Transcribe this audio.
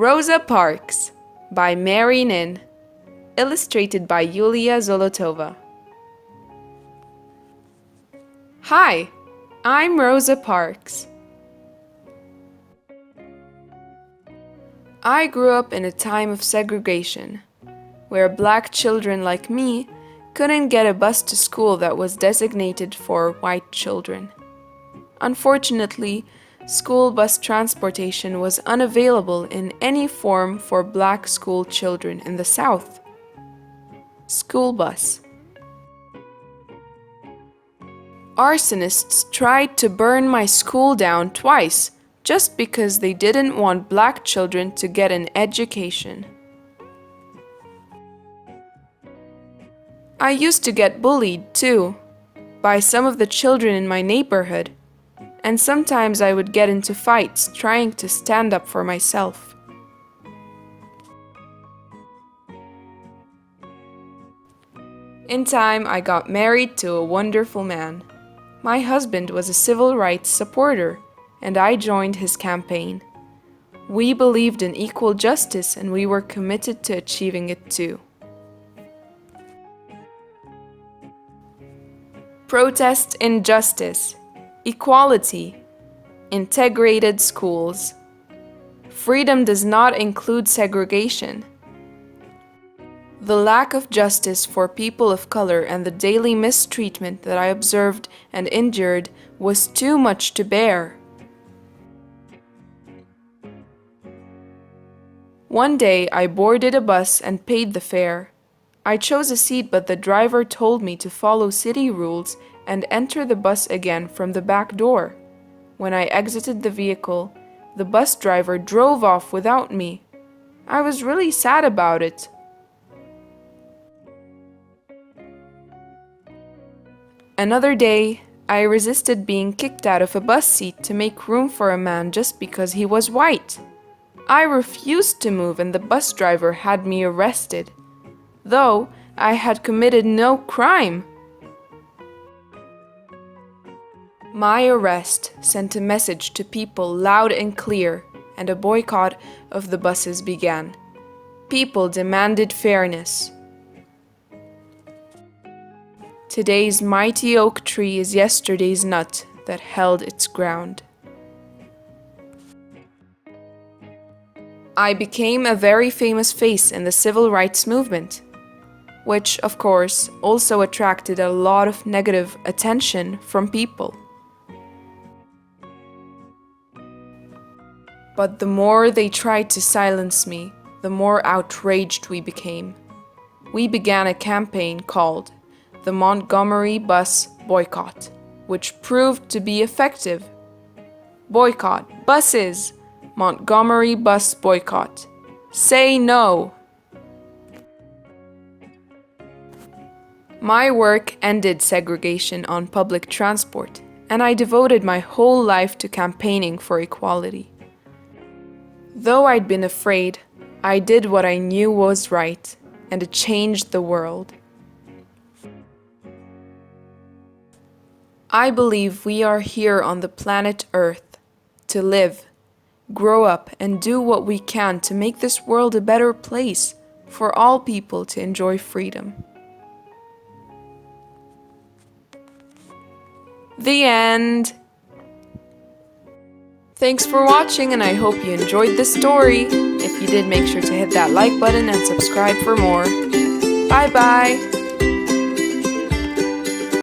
Rosa Parks by Nhin, illustrated by Yulia Zolotova. Hi, I'm Rosa Parks. I grew up in a time of segregation, where black children like me couldn't get a bus to school that was designated for white children. Unfortunately, school bus transportation was unavailable in any form for black school children in the South. School bus. Arsonists tried to burn my school down twice just because they didn't want black children to get an education. I used to get bullied, too, by some of the children in my neighborhood, and sometimes I would get into fights trying to stand up for myself. In time, I got married to a wonderful man. My husband was a civil rights supporter, and I joined his campaign. We believed in equal justice, and we were committed to achieving it too. Protest injustice, equality, integrated schools. Freedom does not include segregation. The lack of justice for people of color and the daily mistreatment that I observed and endured was too much to bear. One day, I boarded a bus and paid the fare. I chose a seat, but the driver told me to follow city rules and enter the bus again from the back door. When I exited the vehicle, the bus driver drove off without me. I was really sad about it. Another day, I resisted being kicked out of a bus seat to make room for a man just because he was white. I refused to move and the bus driver had me arrested, though I had committed no crime. My arrest sent a message to people loud and clear, and a boycott of the buses began. People demanded fairness. Today's mighty oak tree is yesterday's nut that held its ground. I became a very famous face in the civil rights movement, which, of course, also attracted a lot of negative attention from people. But the more they tried to silence me, the more outraged we became. We began a campaign called the Montgomery Bus Boycott, which proved to be effective. Boycott buses! Montgomery Bus Boycott. Say no! My work ended segregation on public transport, and I devoted my whole life to campaigning for equality. Though I'd been afraid, I did what I knew was right, and it changed the world. I believe we are here on the planet Earth to live, grow up, and do what we can to make this world a better place for all people to enjoy freedom. The end. Thanks for watching, and I hope you enjoyed this story. If you did, make sure to hit that like button and subscribe for more. Bye bye!